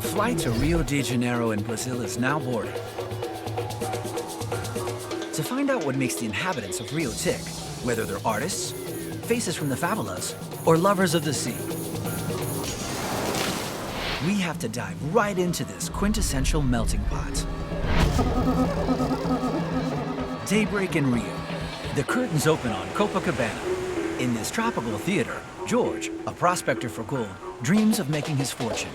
The flight to Rio de Janeiro in Brazil is now boarded. To find out what makes the inhabitants of Rio tick, whether they're artists, faces from the favelas, or lovers of the sea, we have to dive right into this quintessential melting pot. Daybreak in Rio. The curtains open on Copacabana. In this tropical theater, George, a prospector for gold, dreams of making his fortune.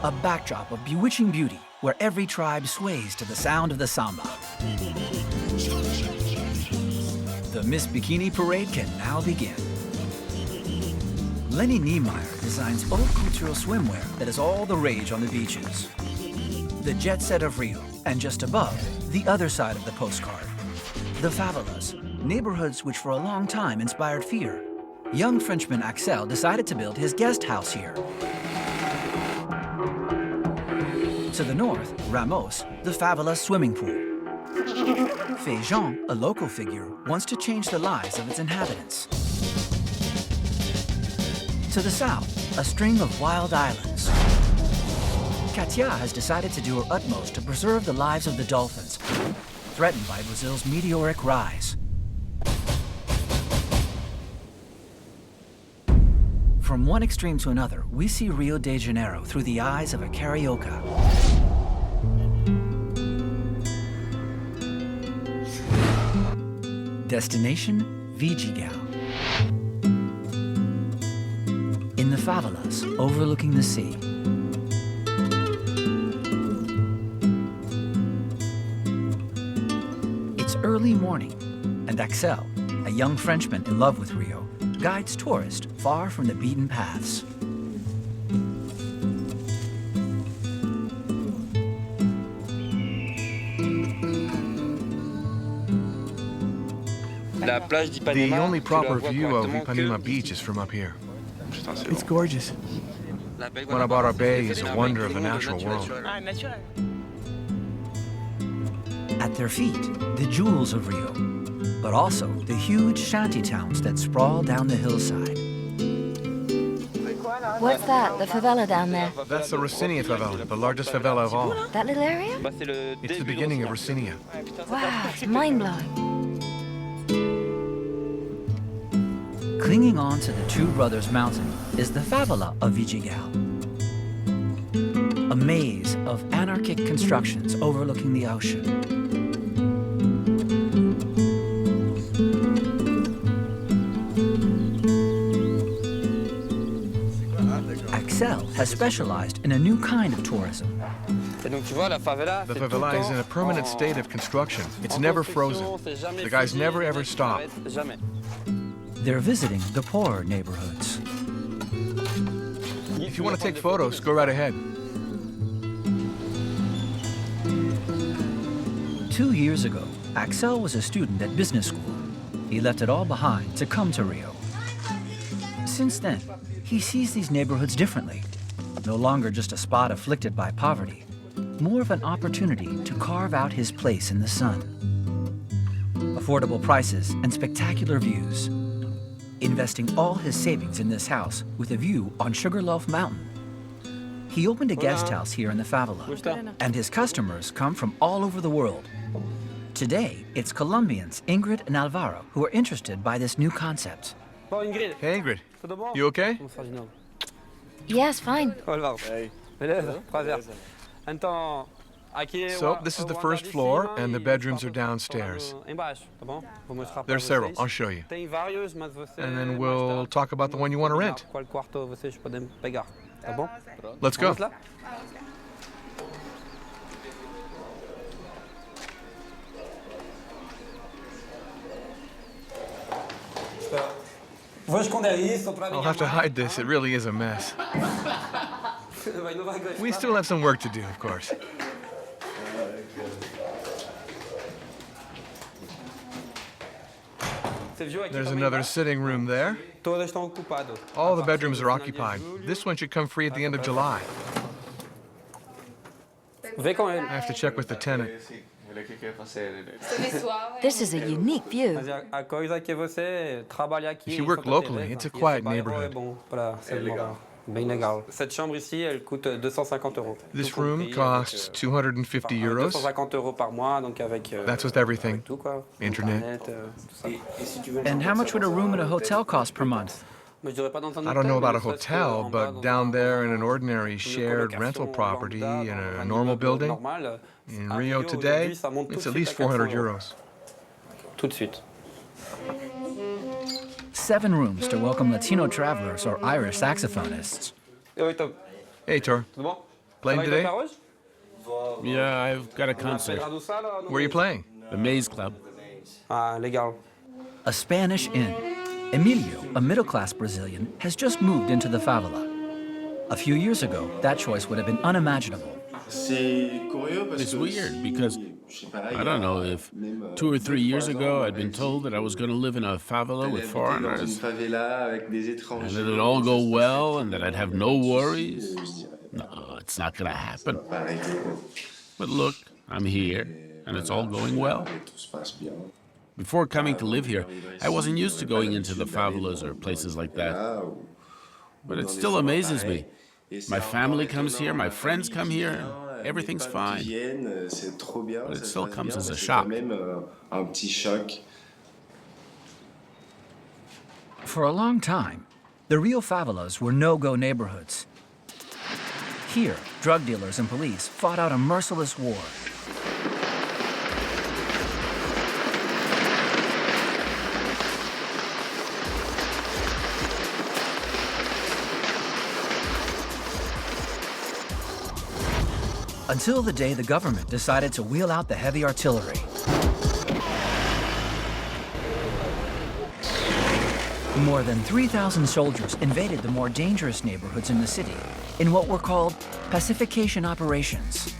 A backdrop of bewitching beauty where every tribe sways to the sound of the samba. The Miss Bikini parade can now begin. Lenny Niemeyer designs haute couture swimwear that is all the rage on the beaches. The jet set of Rio, and just above, the other side of the postcard. The favelas, neighborhoods which for a long time inspired fear. Young Frenchman Axel decided to build his guest house here. To the north, Ramos, the favela swimming pool. Feijão, a local figure, wants to change the lives of its inhabitants. To the south, a string of wild islands. Katia has decided to do her utmost to preserve the lives of the dolphins, threatened by Brazil's meteoric rise. From one extreme to another, we see Rio de Janeiro through the eyes of a Carioca. Destination, Vidigal. In the favelas, overlooking the sea. It's early morning, and Axel, a young Frenchman in love with Rio, guides tourists far from the beaten paths. The only proper view of Ipanema Beach is from up here. It's gorgeous. Guanabara Bay is a wonder of the natural world. At their feet, the jewels of Rio, but also the huge shanty towns that sprawl down the hillside. What's that, the favela down there? That's the Rocinha favela, the largest favela of all. That little area? It's the beginning of Rocinha. Wow, it's mind-blowing. Clinging on to the Two Brothers Mountain is the favela of Vidigal. A maze of anarchic constructions overlooking the ocean. Axel has specialized in a new kind of tourism. The favela is in a permanent state of construction. It's never frozen. The guys never ever stop. They're visiting the poorer neighborhoods. If you want to take photos, go right ahead. 2 years ago, Axel was a student at business school. He left it all behind to come to Rio. Since then, he sees these neighborhoods differently. No longer just a spot afflicted by poverty, more of an opportunity to carve out his place in the sun. Affordable prices and spectacular views. Investing all his savings in this house with a view on Sugarloaf Mountain. He opened a guest house here in the favela, and his customers come from all over the world. Today, it's Colombians Ingrid and Alvaro who are interested by this new concept. Hey Ingrid, you okay? Yes, fine. So, this is the first floor, and the bedrooms are downstairs. There's several, I'll show you. And then we'll talk about the one you want to rent. Let's go. I'll have to hide this, it really is a mess. We still have some work to do, of course. There's another sitting room there. All the bedrooms are occupied. This one should come free at the end of July. I have to check with the tenant. This is a unique view. If you work locally, it's a quiet neighborhood. bem legal. Cette chambre ici, elle coûte 250 euros. This room costs 250 euros. 250 euros par mois, donc avec. That's with everything. Avec tout, quoi. Internet. Tout ça. And how much would a room at a hotel cost per month? Mais je dirais pas dans un I don't know hôtel, about a mais ne serait-ce hotel, qu'en bas, but dans down un- there in an ordinary une shared colocation rental property lambda, in dans a un normal immeuble building, normal, in à Rio today, aujourd'hui, ça monte tout it's de at suite least à 400 400 euros. euros. Tout de suite. 7 rooms to welcome Latino travelers or Irish saxophonists. Oui, top. Hey, Tor. Tout bon? Playing Ça va, today? Hyper Rouge? Yeah, I've got a concert. Gradou ça, là, non? Where are you playing? The Maze Club. Ah, légal. A Spanish inn. Emilio, a middle-class Brazilian, has just moved into the favela. A few years ago, that choice would have been unimaginable. It's weird because I don't know if 2 or 3 years ago I'd been told that I was going to live in a favela with foreigners and that it'd all go well and that I'd have no worries. No, it's not going to happen. But look, I'm here and it's all going well. Before coming to live here, I wasn't used to going into the favelas or places like that. But it still amazes me. My family comes here, my friends come here, and everything's fine. But it still comes as a shock. For a long time, the Rio favelas were no-go neighborhoods. Here, drug dealers and police fought out a merciless war. Until the day the government decided to wheel out the heavy artillery. More than 3,000 soldiers invaded the more dangerous neighborhoods in the city in what were called pacification operations.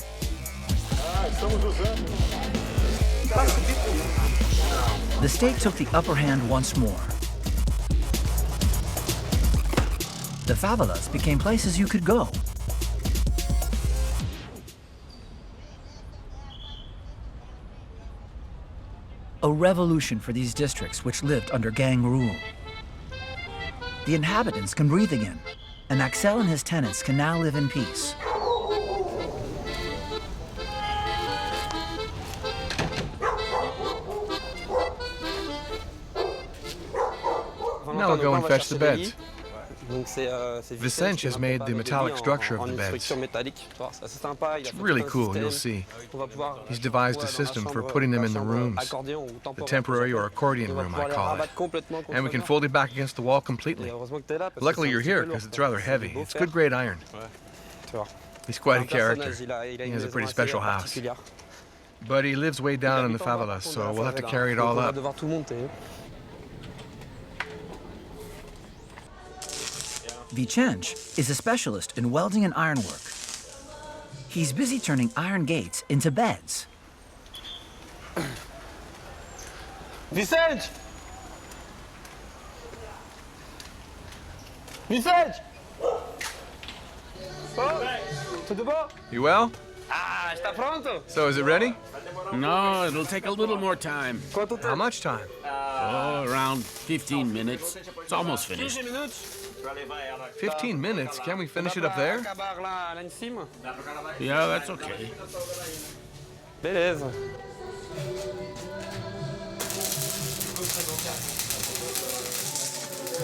The state took the upper hand once more. The favelas became places you could go. A revolution for these districts which lived under gang rule. The inhabitants can breathe again, and Axel and his tenants can now live in peace. Now we'll go and fetch the beds. Donc Vicente has made the metallic structure of the beds. It's really cool, you'll see. He's devised a system for putting them in the rooms. The temporary or accordion room, I call it. And we can fold it back against the wall completely. Luckily you're here, because it's rather heavy. It's good grade iron. He's quite a character. He has a pretty special house. But he lives way down in the favelas, so we'll have to carry it all up. Vicente is a specialist in welding and ironwork. He's busy turning iron gates into beds. Vicente! Vicente! Tudo bom? You well? Ah, está pronto? So is it ready? No, it'll take a little more time. Quanto tempo? How much time? Oh, around 15 minutes. It's almost finished. 15 minutos? 15 minutes? Can we finish it up there? Acabar lá em cima? Yeah, that's okay. Beleza.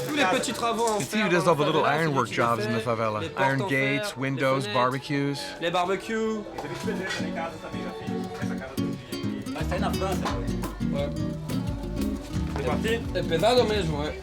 Tous les petits travaux à You see who does all the little ironwork jobs in the favela. Iron gates, windows, barbecues. Les barbecues. É pesado mesmo, é.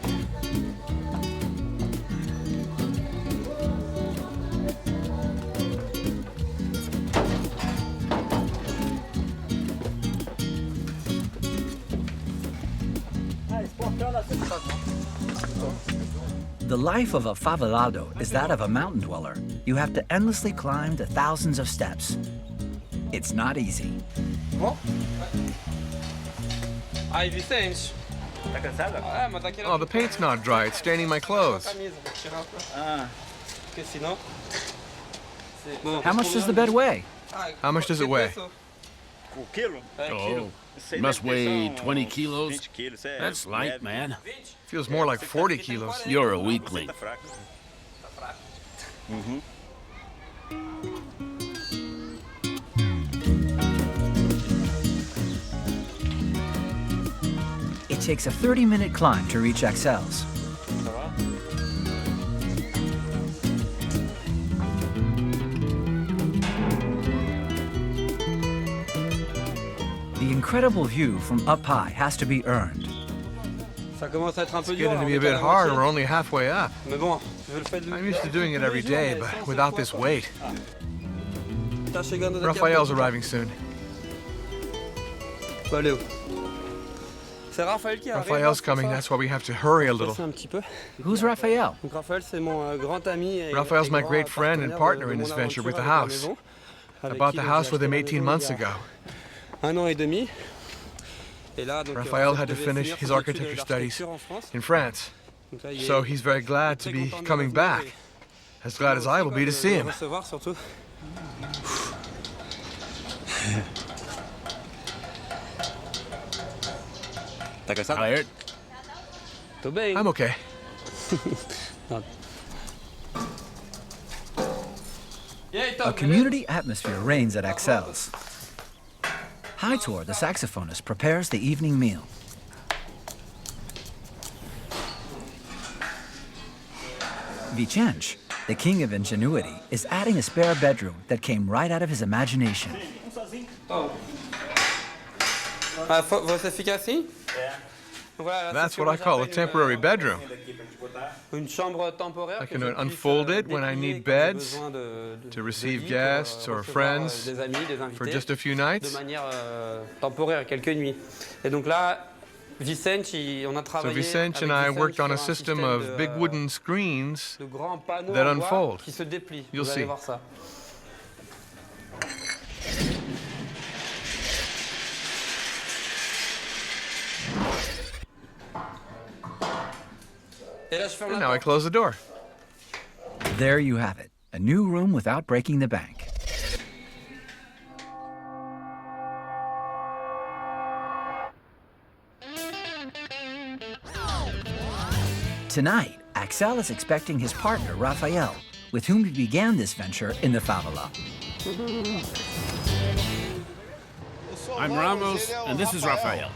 The life of a favelado is that of a mountain dweller. You have to endlessly climb the thousands of steps. It's not easy. Bom? Aí, Vicente. Tá cansada? É, mas tá querendo... Oh, the paint's not dry. It's staining my clothes. Camisa, vou tirar pra... Porque senão... How much does the bed weigh? How much does it weigh? Oh, it must weigh 20 kilos. That's light, man. Feels more like 40 kilos. You're a weakling. It takes a 30-minute climb to reach Axel's. The incredible view from up high has to be earned. Ça commence à être un peu It's dur. getting to be a bit hard. We're only halfway up. I'm used to doing it every day, but without this weight. Raphael's arriving soon. Raphael's coming, that's why we have to hurry a little. Who's Raphael? Raphael's my great friend and partner in this venture with the house. I bought the house with him 18 months ago. Raphael had to finish his architecture studies in France, so he's very glad to be coming back. As glad as I will be to see him. Tired? I'm okay. A community atmosphere reigns at Axel's. Hightower, the saxophonist, prepares the evening meal. Vicente, the king of ingenuity, is adding a spare bedroom that came right out of his imagination. That's what I call a temporary bedroom. I can unfold it when I need beds to receive guests or friends for just a few nights. So Vicente and I worked on a system of big wooden screens that unfold. You'll see. And now I close the door. There you have it, a new room without breaking the bank. Tonight, Axel is expecting his partner, Raphael, with whom he began this venture in the favela. I'm Ramos, and this is Raphael.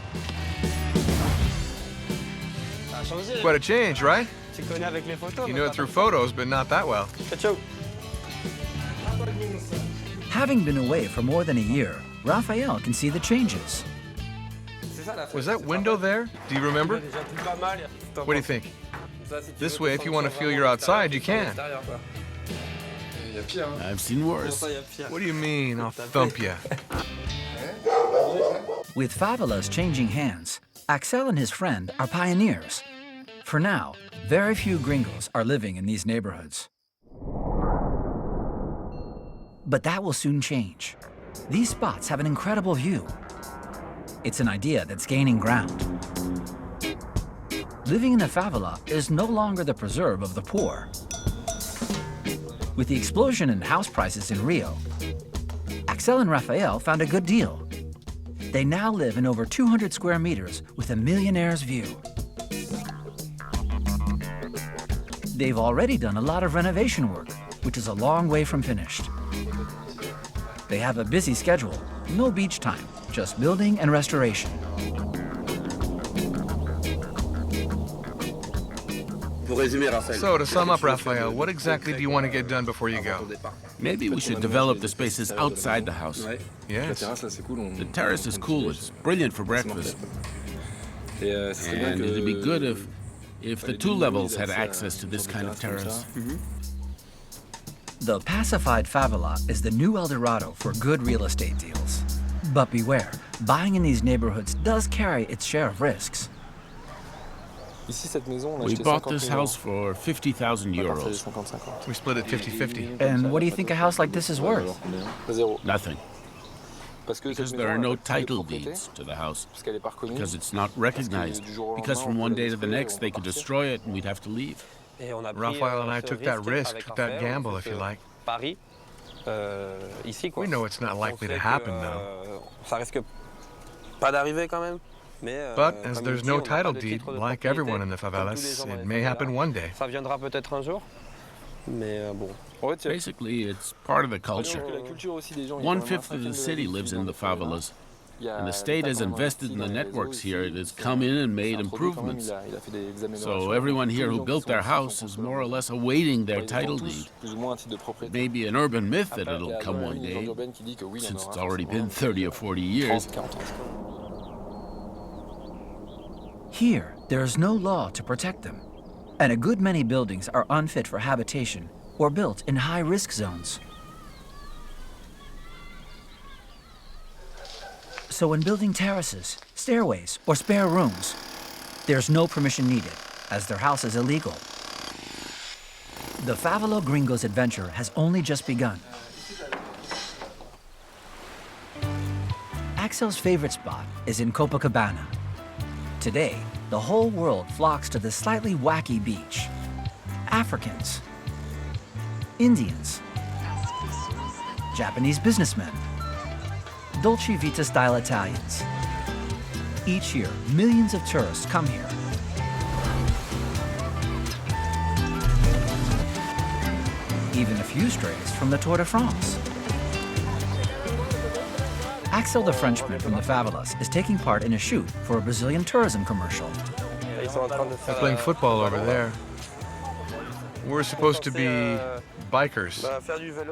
Quite a change, right? You know it through photos, but not that well. Having been away for more than a year, Raphael can see the changes. Was that window there? Do you remember? What do you think? This way, if you want to feel you're outside, you can. I've seen worse. What do you mean, I'll thump you? With favelas changing hands, Axel and his friend are pioneers. For now, very few gringos are living in these neighborhoods. But that will soon change. These spots have an incredible view. It's an idea that's gaining ground. Living in a favela is no longer the preserve of the poor. With the explosion in house prices in Rio, Axel and Raphael found a good deal. They now live in over 200 square meters with a millionaire's view. They've already done a lot of renovation work, which is a long way from finished. They have a busy schedule, no beach time, just building and restoration. So, to sum up, Raphael, what exactly do you want to get done before you go? Maybe we should develop the spaces outside the house. Yes. The terrace is cool. It's brilliant for breakfast. And it'd be good if the two levels had access to this kind of terrace. The pacified favela is the new El Dorado for good real estate deals. But beware, buying in these neighborhoods does carry its share of risks. We bought this house for 50,000 euros. We split it 50-50. And what do you think a house like this is worth? Nothing. Because there are no title deeds to the house. Because it's not recognized. Because from one day to the next, they could destroy it and we'd have to leave. Raphael and I took that risk, took that gamble, if you like. We know it's not likely to happen, though. But as there's no title deed, like everyone in the favelas, it may happen one day. Basically, it's part of the culture. 1/5 of the city lives in the favelas. And the state has invested in the networks here. It has come in and made improvements. So everyone here who built their house is more or less awaiting their title deed. It may be an urban myth that it'll come one day, since it's already been 30 or 40 years. Here, there is no law to protect them, and a good many buildings are unfit for habitation or built in high-risk zones. So when building terraces, stairways, or spare rooms, there's no permission needed, as their house is illegal. The Favela Gringo's adventure has only just begun. Axel's favorite spot is in Copacabana. Today, the whole world flocks to this slightly wacky beach. Africans, Indians, Japanese businessmen, Dolce Vita-style Italians. Each year, millions of tourists come here. Even a few strays from the Tour de France. Axel the Frenchman from the Favelas is taking part in a shoot for a Brazilian tourism commercial. They're playing football over there. We're supposed to be bikers.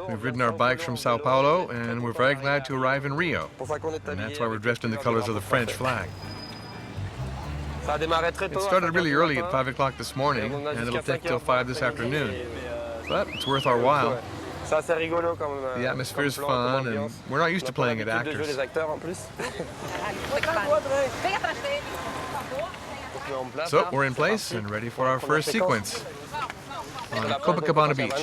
We've ridden our bikes from Sao Paulo, and we're very glad to arrive in Rio. And that's why we're dressed in the colors of the French flag. It started really early at 5 o'clock this morning, and it'll take till 5 this afternoon. But it's worth our while. The atmosphere is fun, and we're not used to playing at actors. So we're in place and ready for our first sequence on Copacabana Beach.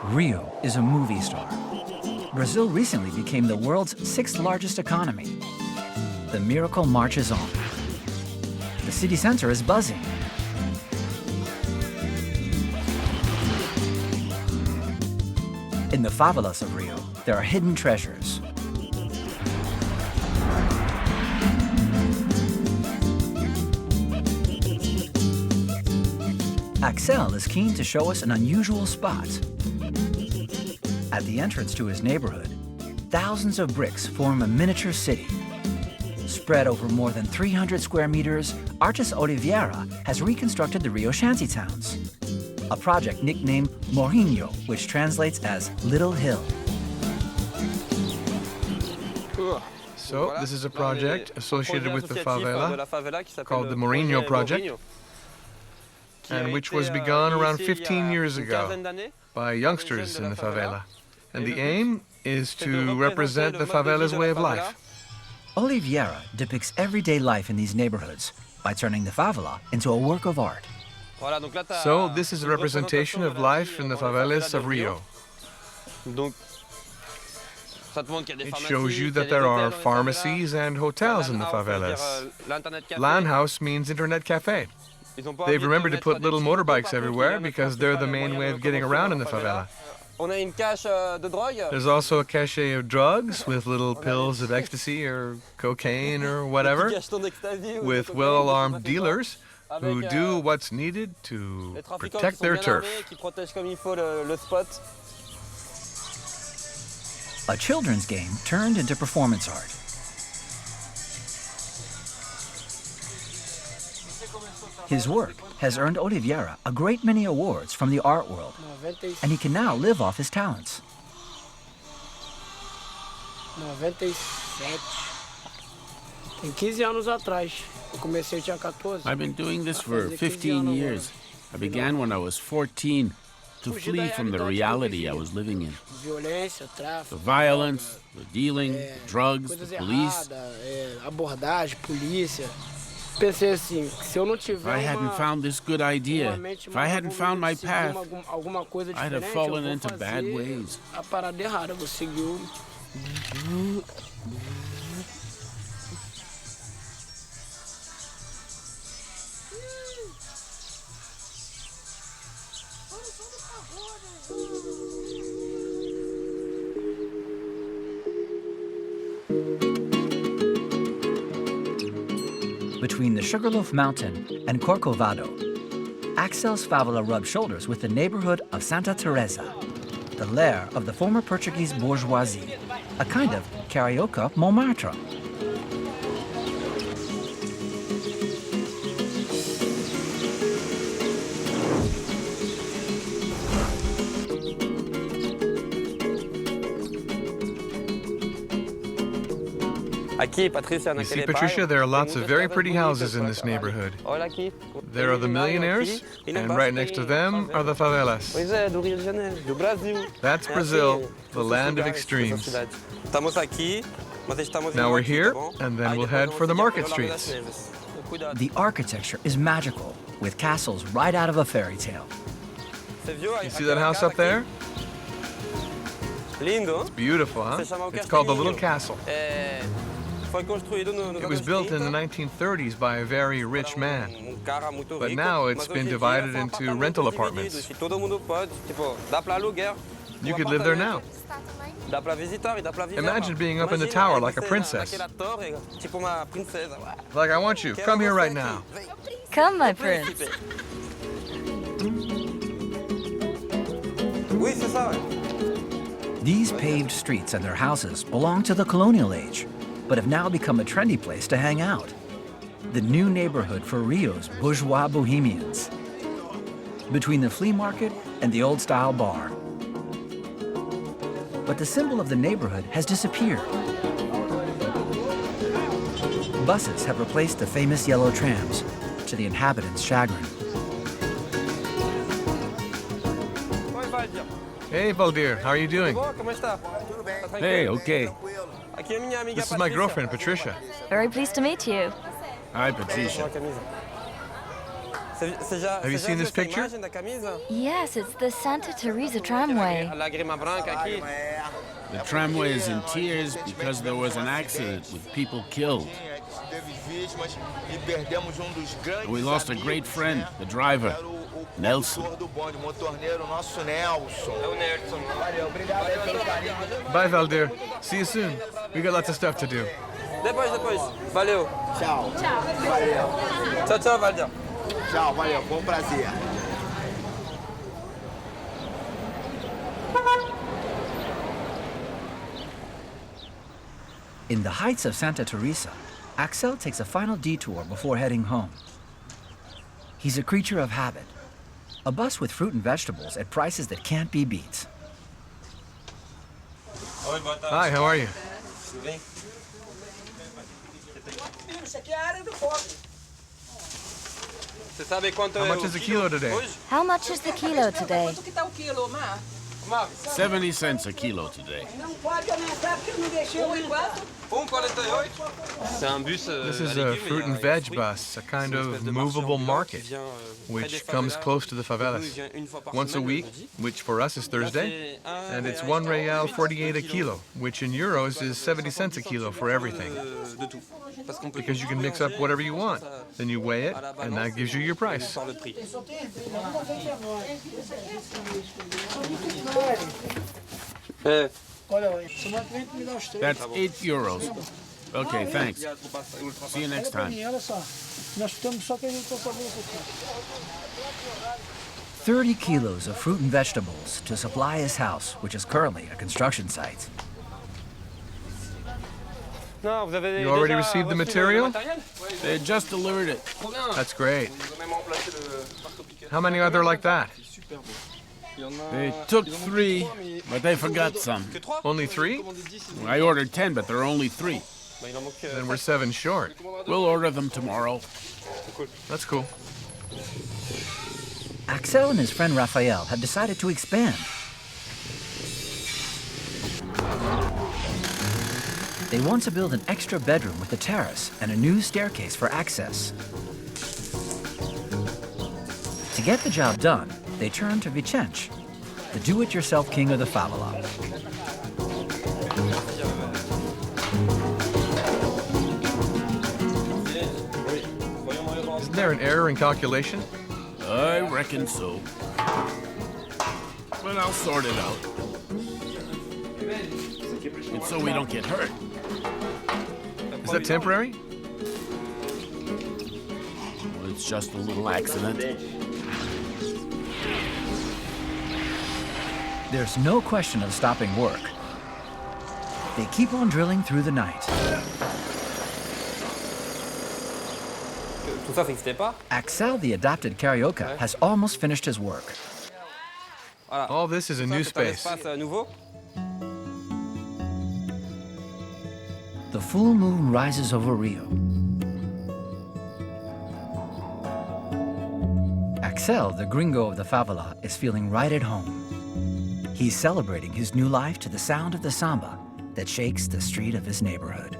Rio is a movie star. Brazil recently became the world's 6th largest economy. The miracle marches on. The city center is buzzing. In the favelas of Rio, there are hidden treasures. Axel is keen to show us an unusual spot. At the entrance to his neighborhood, thousands of bricks form a miniature city. Spread over more than 300 square meters, artist Oliveira has reconstructed the Rio shantytowns. A project nicknamed Morrinho, which translates as Little Hill. So this is a project associated with the favela called the Morrinho Project, and which was begun around 15 years ago by youngsters in the favela. And the aim is to represent the favela's way of life. Oliveira depicts everyday life in these neighborhoods by turning the favela into a work of art. So this is a representation of life in the favelas of Rio. It shows you that there are pharmacies and hotels in the favelas. LAN house means internet cafe. They've remembered to put little motorbikes everywhere because they're the main way of getting around in the favela. There's also a cache of drugs with little pills of ecstasy or cocaine or whatever, with well-armed dealers who do what's needed to protect their turf. A children's game turned into performance art. His work has earned Oliveira a great many awards from the art world, and he can now live off his talents. 97. Tem 15 anos atrás. Eu comecei, eu tinha 14. I've been doing this for 15 years. I began when I was 14 to flee from the reality I was living in. Violência, tráfico. The violence, the dealing, drugs, the police. Abordagem, polícia. Pensei assim, se eu não tiver If I hadn't found this good idea, if I hadn't found my path, alguma coisa I'd have diferente, fallen eu vou into fazer bad ways. a parada errada, eu vou seguir o... Between the Sugarloaf Mountain and Corcovado, Axel's favela rubbed shoulders with the neighborhood of Santa Teresa, the lair of the former Portuguese bourgeoisie, a kind of Carioca Montmartre. You see, Patricia, there are lots of very pretty houses in this neighborhood. There are the millionaires, and right next to them are the favelas. That's Brazil, the land of extremes. Now we're here, and then we'll head for the market streets. The architecture is magical, with castles right out of a fairy tale. You see that house up there? It's beautiful, huh? It's called the Little Castle. It was built in the 1930s by a very rich man, but now it's been divided into rental apartments. You could live there now. Imagine being up in the tower like a princess. Like, I want you. Come here right now. Come, my prince. These paved streets and their houses belong to the colonial age, but have now become a trendy place to hang out. The new neighborhood for Rio's bourgeois bohemians. Between the flea market and the old-style bar. But the symbol of the neighborhood has disappeared. Buses have replaced the famous yellow trams, to the inhabitants' chagrin. Hey, Valdir, how are you doing? Hey, okay. This is my girlfriend, Patricia. Very pleased to meet you. Hi, Patricia. Have you seen this picture? Yes, it's the Santa Teresa tramway. The tramway is in tears because there was an accident with people killed. We lost a great friend, the driver, Nelson. Bye, Valdir. See you soon. We got lots of stuff to do. Depois. Valeu. Tchau. Valeu. Tchau, Valdir. Tchau, valeu. Bom prazer. In the heights of Santa Teresa, Axel takes a final detour before heading home. He's a creature of habit. A bus with fruit and vegetables at prices that can't be beat. Hi, how are you? How much is a kilo today? How much is the kilo today? 70 cents a kilo today. This is a fruit and veg bus, a kind of movable market, which comes close to the favelas. Once a week, which for us is Thursday, and it's 1 real 48 a kilo, which in euros is 70 cents a kilo for everything. Because you can mix up whatever you want. Then you weigh it, and that gives you your price. That's 8 euros. Okay, thanks. See you next time. 30 kilos of fruit and vegetables to supply his house, which is currently a construction site. You already received the material? They just delivered it. That's great. How many are there like that? They took 3, but they forgot some. Only 3? I ordered 10, but there are only 3. Then we're 7 short. We'll order them tomorrow. That's cool. Axel and his friend Raphael have decided to expand. They want to build an extra bedroom with a terrace and a new staircase for access. To get the job done, they turn to Vicente, the do-it-yourself king of the favela. Isn't there an error in calculation? I reckon so. But I'll sort it out. It's so we don't get hurt. Is that temporary? it's just a little accident. There's no question of stopping work. They keep on drilling through the night. Tout ça, ça n'existait pas. Axel, the adopted Carioca, has almost finished his work. Voilà. All this is a new C'est un space. espace nouveau. The full moon rises over Rio. Axel, the gringo of the favela, is feeling right at home. He's celebrating his new life to the sound of the samba that shakes the street of his neighborhood.